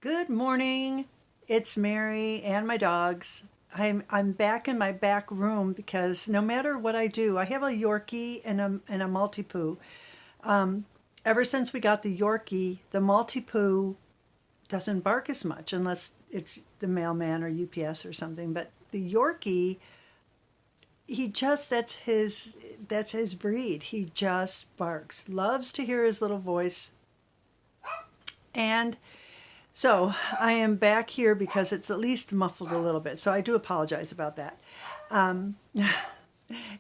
Good morning. It's Mary and my dogs. I'm back in my back room because no matter what I do, I have a Yorkie and a Maltipoo. Ever since we got the Yorkie, the Maltipoo doesn't bark as much unless it's the mailman or UPS or something. But the Yorkie, he just that's his breed. He just barks. Loves to hear his little voice. And so I am back here because it's at least muffled a little bit. So I do apologize about that. Um,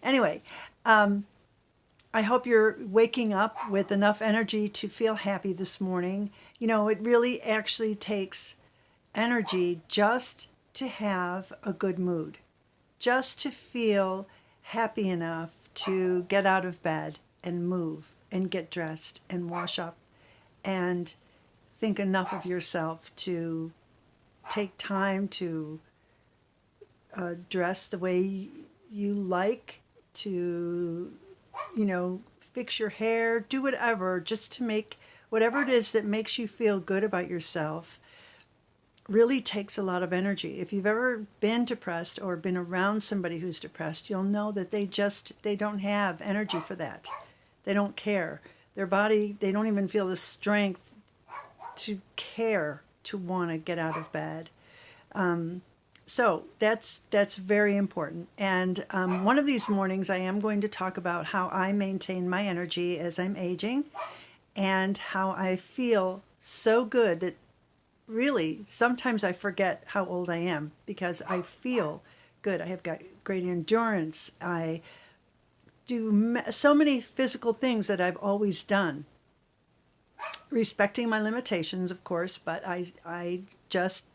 anyway, I hope you're waking up with enough energy to feel happy this morning. You know, it really actually takes energy just to have a good mood, just to feel happy enough to get out of bed and move and get dressed and wash up and think enough of yourself to take time to dress the way you like, to, fix your hair, do whatever, just to make whatever it is that makes you feel good about yourself really takes a lot of energy. If you've ever been depressed or been around somebody who's depressed, you'll know that they don't have energy for that. They don't care. Their body, they don't even feel the strength to care to want to get out of bed. So that's very important. And one of these mornings, I am going to talk about how I maintain my energy as I'm aging, and how I feel so good that really sometimes I forget how old I am because I feel good. I have got great endurance. I do so many physical things that I've always done, respecting my limitations, of course, but I just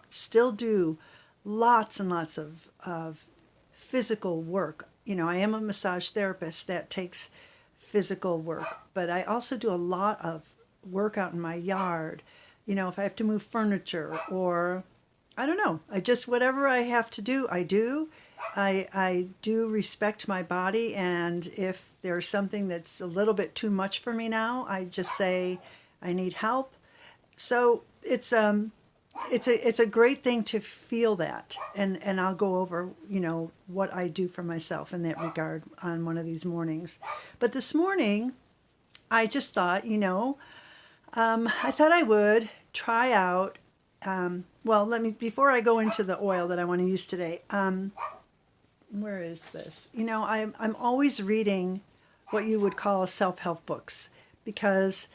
still do lots and lots of physical work. I am a massage therapist that takes physical work, but I also do a lot of work out in my yard. If I have to move furniture or I don't know, whatever I have to do, I do. I do respect my body, and if there's something that's a little bit too much for me now, I just say I need help. So it's a great thing to feel that, and I'll go over what I do for myself in that regard on one of these mornings. But this morning, I just thought I thought I would try out. Let me before I go into the oil that I want to use today. Where is this? I'm always reading what you would call self-help books because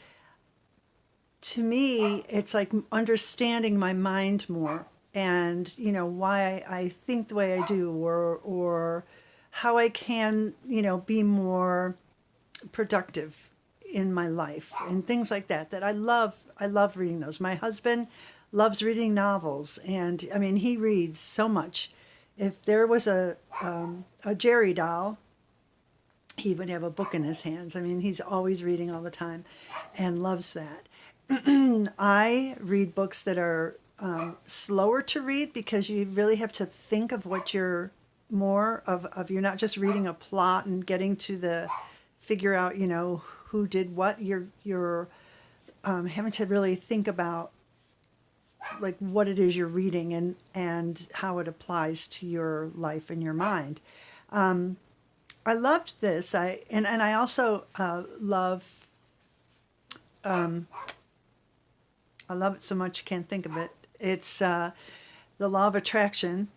to me it's like understanding my mind more and why I think the way I do or how I can be more productive in my life and things like that I love reading those. My husband loves reading novels, and I mean he reads so much. If there was a Jerry doll, he would have a book in his hands. I mean, he's always reading all the time and loves that. I read books that are slower to read because you really have to think of what you're more of. You're not just reading a plot and getting to the figure out, who did what. You're having to really think about like what it is you're reading and how it applies to your life and your mind. I loved this. I also love I love it so much you can't think of it. It's the law of attraction,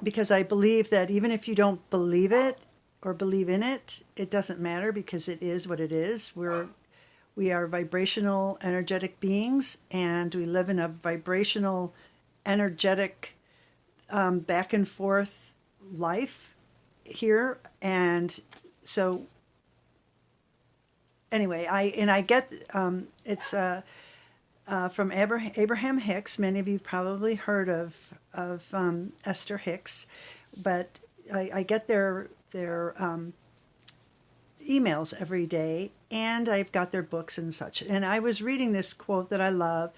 because I believe that even if you don't believe it or believe in it, it doesn't matter because it is what it is. We are vibrational, energetic beings, and we live in a vibrational, energetic, back and forth life here. And so, anyway, I get it's from Abraham Hicks. Many of you've probably heard of Esther Hicks, but I get their emails every day, and I've got their books and such. And I was reading this quote that I love.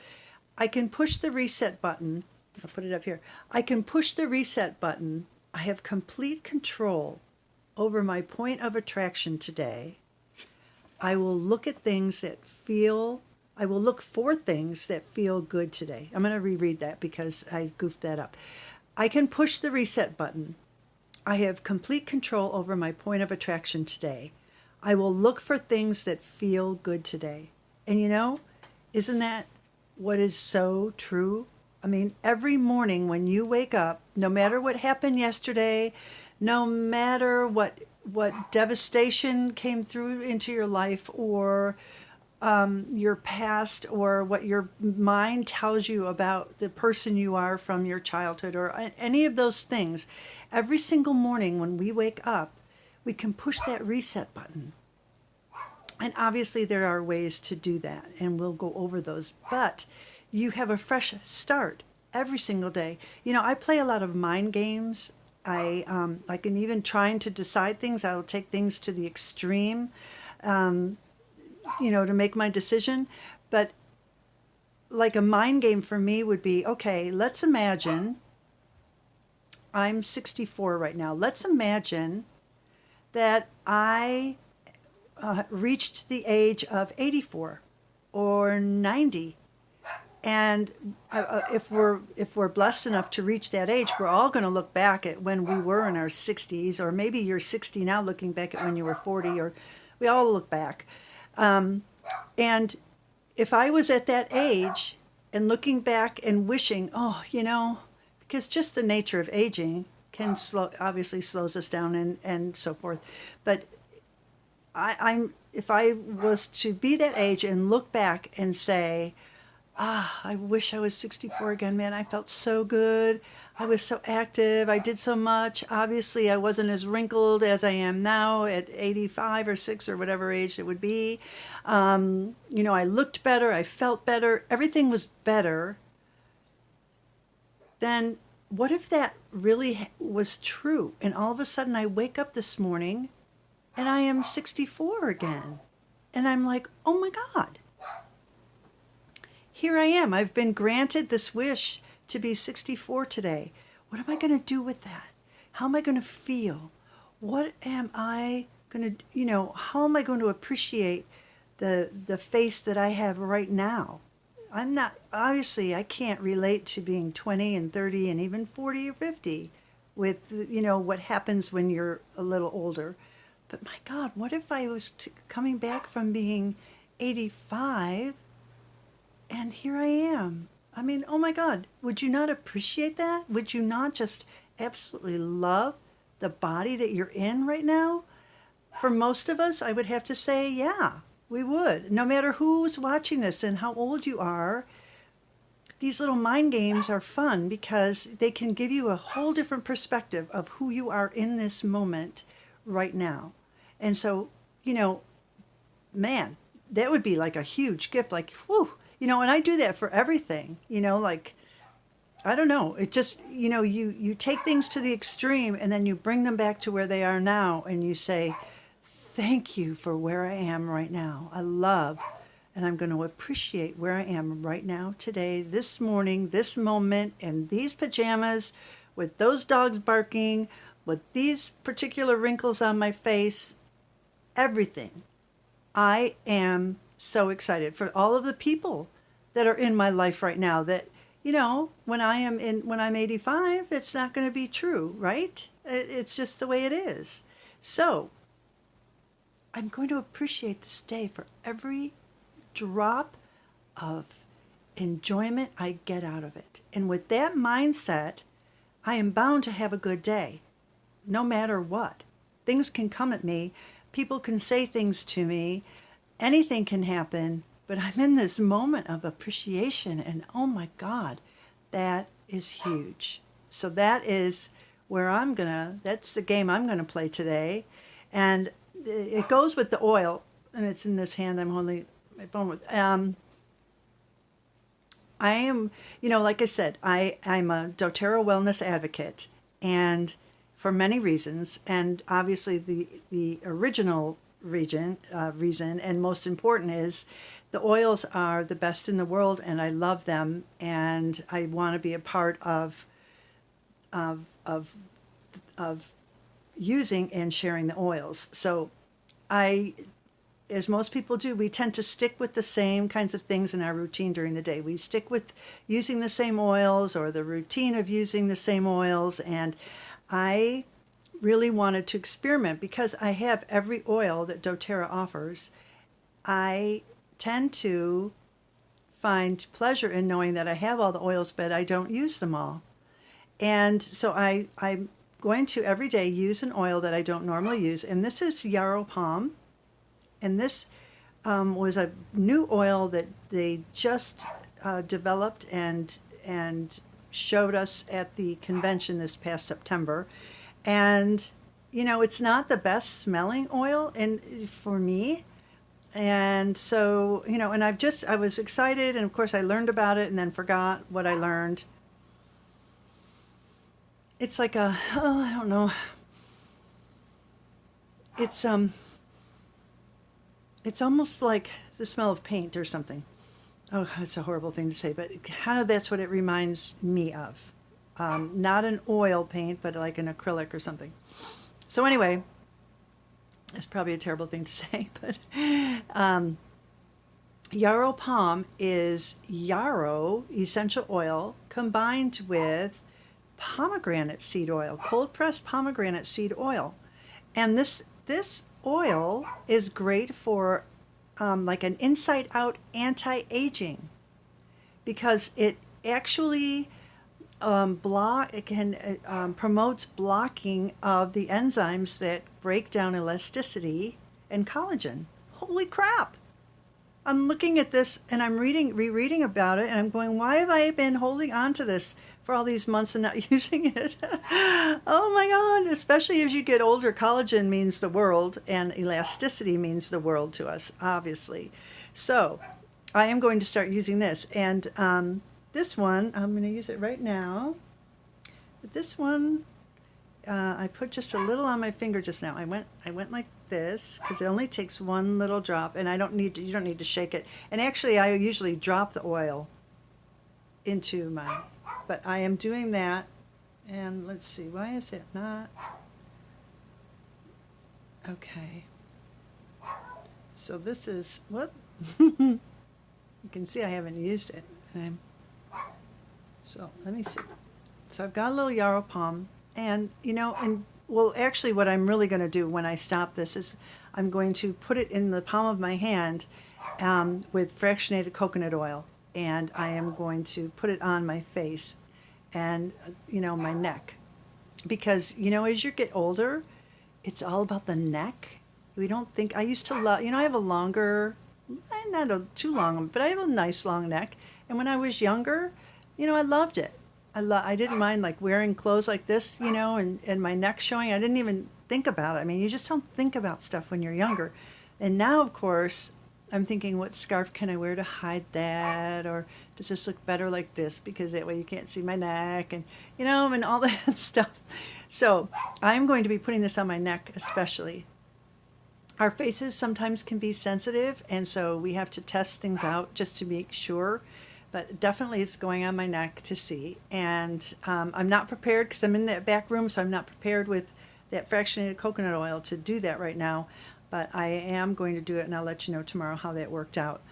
I can push the reset button. I'll put it up here. I can push the reset button. I have complete control over my point of attraction today. I will look at things that feel I will look for things that feel good today. I'm going to reread that because I goofed that up. I can push the reset button. I have complete control over my point of attraction today. I will look for things that feel good today. And isn't that what is so true? I mean, every morning when you wake up, no matter what happened yesterday, no matter what devastation came through into your life, or your past, or what your mind tells you about the person you are from your childhood, or any of those things, every single morning when we wake up, we can push that reset button. And obviously there are ways to do that, and we'll go over those. But you have a fresh start every single day. I play a lot of mind games. I can even trying to decide things. I will take things to the extreme, to make my decision. But like a mind game for me would be, okay, let's imagine I'm 64 right now. Let's imagine that I reached the age of 84 or 90. And if we're blessed enough to reach that age, we're all going to look back at when we were in our 60s, or maybe you're 60 now looking back at when you were 40, or we all look back. And if I was at that age and looking back and wishing, because just the nature of aging can obviously slows us down and so forth. But if I was to be that age and look back and say, I wish I was 64 again, man. I felt so good. I was so active. I did so much. Obviously, I wasn't as wrinkled as I am now at 85 or 6 or whatever age it would be. I looked better. I felt better. Everything was better. Then what if that really was true? And all of a sudden I wake up this morning and I am 64 again. And I'm like, oh my God. Here I am. I've been granted this wish to be 64 today. What am I going to do with that? How am I going to feel? What am I going to, how am I going to appreciate the face that I have right now? I'm not, obviously, I can't relate to being 20 and 30 and even 40 or 50 with, what happens when you're a little older. But my God, what if I was coming back from being 85 and here I am? I mean, oh my God, would you not appreciate that? Would you not just absolutely love the body that you're in right now? For most of us, I would have to say, yeah, we would. No matter who's watching this and how old you are, these little mind games are fun because they can give you a whole different perspective of who you are in this moment right now. And so, man, that would be like a huge gift, like, whew, and I do that for everything, like, I don't know. It just, you take things to the extreme and then you bring them back to where they are now and you say, thank you for where I am right now. I love, and I'm going to appreciate where I am right now, today, this morning, this moment, in these pajamas, with those dogs barking, with these particular wrinkles on my face, everything. I am so excited for all of the people that are in my life right now that, when I'm 85, it's not going to be true, right? It's just the way it is. So I'm going to appreciate this day for every drop of enjoyment I get out of it. And with that mindset, I am bound to have a good day, no matter what. Things can come at me. People can say things to me. Anything can happen. But I'm in this moment of appreciation. And oh my God, that is huge. So that is where that's the game I'm going to play today. And it goes with the oil. And it's in this hand I'm holding my phone with. I am, like I said, I'm a doTERRA wellness advocate, and for many reasons, and obviously the original reason and most important is the oils are the best in the world, and I love them, and I want to be a part of using and sharing the oils. So I as most people do, we tend to stick with the same kinds of things in our routine during the day. We stick with using the same oils or the routine of using the same oils. And I really wanted to experiment because I have every oil that doTERRA offers. I tend to find pleasure in knowing that I have all the oils, but I don't use them all. And so I'm going to every day use an oil that I don't normally use. And this is Yarrow Pom. And this was a new oil that they just developed and showed us at the convention this past September. And, you know, it's not the best smelling oil for me. And so, you know, and I was excited. And of course I learned about it and then forgot what I learned. It's like I don't know. It's almost like the smell of paint or something. Oh, that's a horrible thing to say, but kind of that's what it reminds me of. Not an oil paint, but like an acrylic or something. So anyway, it's probably a terrible thing to say, but Yarrow Pom is yarrow essential oil combined with pomegranate seed oil, cold pressed pomegranate seed oil. And this oil is great for like an inside out anti-aging because it actually promotes blocking of the enzymes that break down elasticity and collagen. Holy crap! I'm looking at this and I'm rereading about it, and I'm going, why have I been holding on to this for all these months and not using it? Oh my God, especially as you get older, collagen means the world and elasticity means the world to us, obviously. So I am going to start using this. And this one, I'm going to use it right now. But this one, I put just a little on my finger just now. I went like this because it only takes one little drop, and you don't need to shake it. And actually, I usually drop the oil into my, but I am doing that. And let's see, why is it not? Okay. So this is whoop. You can see I haven't used it. So let me see. So I've got a little Yarrow Pom. And, you know, well, actually what I'm really going to do when I stop this is I'm going to put it in the palm of my hand with fractionated coconut oil. And I am going to put it on my face and, you know, my neck. Because, you know, as you get older, it's all about the neck. We don't think, I used to love, you know, I have a longer, not too long, but I have a nice long neck. And when I was younger, you know, I loved it. I didn't mind like wearing clothes like this, you know, and my neck showing. I didn't even think about it. I mean, you just don't think about stuff when you're younger. And now, of course, I'm thinking, what scarf can I wear to hide that? Or does this look better like this? Because that way you can't see my neck and, you know, and all that stuff. So I'm going to be putting this on my neck especially. Our faces sometimes can be sensitive, and so we have to test things out just to make sure. But definitely it's going on my neck to see. And I'm not prepared because I'm in that back room, so I'm not prepared with that fractionated coconut oil to do that right now. But I am going to do it, and I'll let you know tomorrow how that worked out.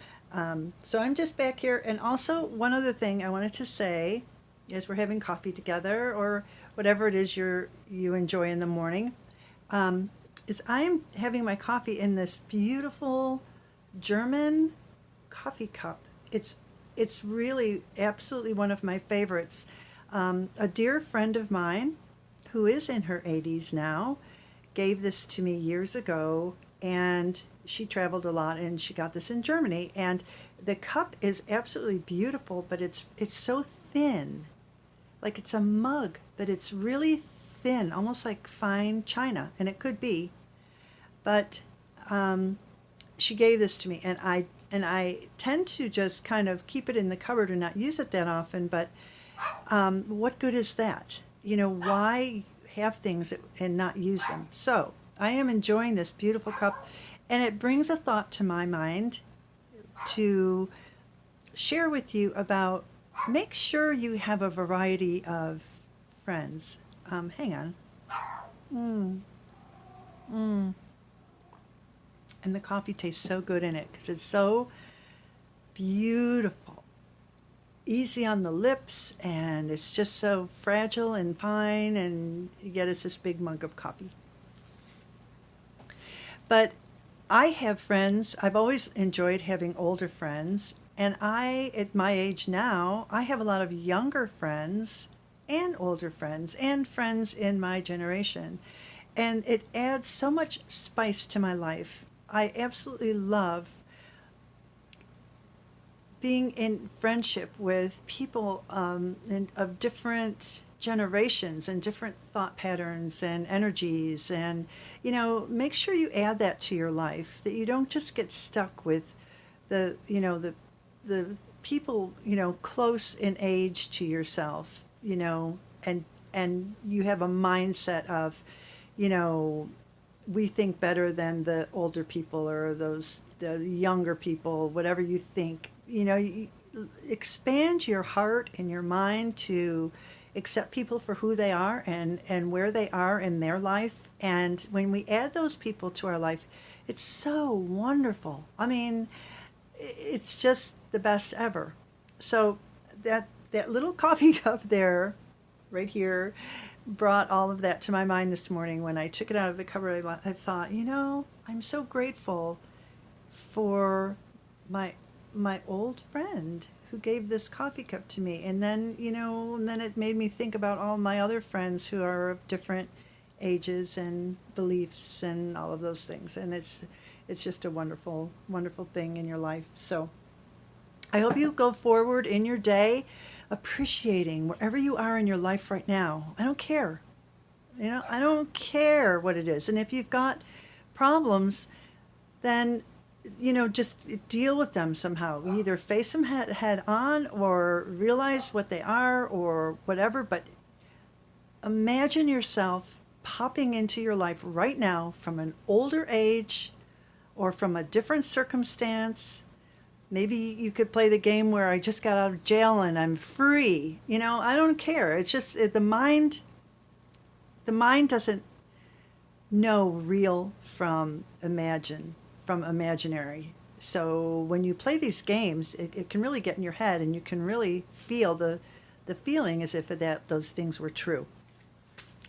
So I'm just back here. And also one other thing I wanted to say as we're having coffee together or whatever it is you enjoy in the morning, is I'm having my coffee in this beautiful German coffee cup. It's really absolutely one of my favorites. A dear friend of mine who is in her 80s now gave this to me years ago, and she traveled a lot and she got this in Germany. And the cup is absolutely beautiful, but it's so thin. Like it's a mug, but it's really thin, almost like fine china, and it could be. But she gave this to me, and I tend to just kind of keep it in the cupboard and not use it that often, but what good is that? You know, why have things and not use them? So I am enjoying this beautiful cup, and it brings a thought to my mind to share with you about make sure you have a variety of friends. Hang on. And the coffee tastes so good in it because it's so beautiful, easy on the lips, and it's just so fragile and fine, and yet it's this big mug of coffee. But I have friends, I've always enjoyed having older friends, and at my age now, I have a lot of younger friends and older friends and friends in my generation. And it adds so much spice to my life. I absolutely love being in friendship with people of different generations and different thought patterns and energies. And, make sure you add that to your life, that you don't just get stuck with the people, close in age to yourself, and you have a mindset of, you know, we think better than the older people or the younger people, whatever you think. You expand your heart and your mind to accept people for who they are and where they are in their life. And when we add those people to our life, it's so wonderful. I mean, it's just the best ever. So that little coffee cup there, right here, brought all of that to my mind this morning. When I took it out of the cupboard, I thought, I'm so grateful for my old friend who gave this coffee cup to me. And then, and then it made me think about all my other friends who are of different ages and beliefs and all of those things. And it's just a wonderful, wonderful thing in your life. So I hope you go forward in your day appreciating wherever you are in your life right now. I don't care. I don't care what it is. And if you've got problems, then, just deal with them somehow. Either face them head on or realize what they are or whatever. But imagine yourself popping into your life right now from an older age or from a different circumstance. Maybe you could play the game where I just got out of jail and I'm free. I don't care. It's just the mind doesn't know real from imaginary. So when you play these games, it can really get in your head and you can really feel the feeling as if those things were true.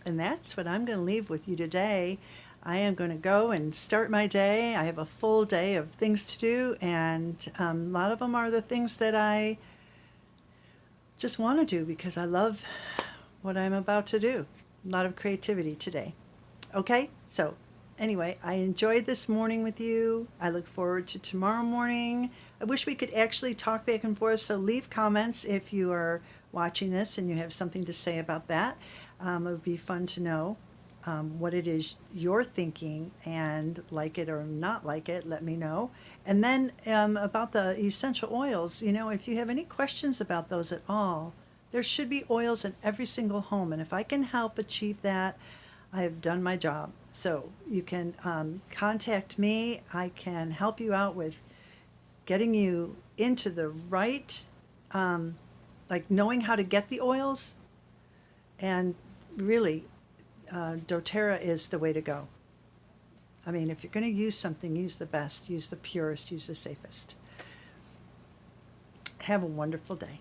And that's what I'm going to leave with you today. I am going to go and start my day. I have a full day of things to do, and a lot of them are the things that I just want to do because I love what I'm about to do. A lot of creativity today. Okay, so anyway, I enjoyed this morning with you. I look forward to tomorrow morning. I wish we could actually talk back and forth, so leave comments if you are watching this and you have something to say about that. It would be fun to know what it is you're thinking, and like it or not like it, let me know. And then about the essential oils, if you have any questions about those at all, there should be oils in every single home. And if I can help achieve that, I have done my job. So you can contact me. I can help you out with getting you into the right, like knowing how to get the oils. And really, doTERRA is the way to go. I mean, if you're going to use something, use the best, use the purest, use the safest. Have a wonderful day.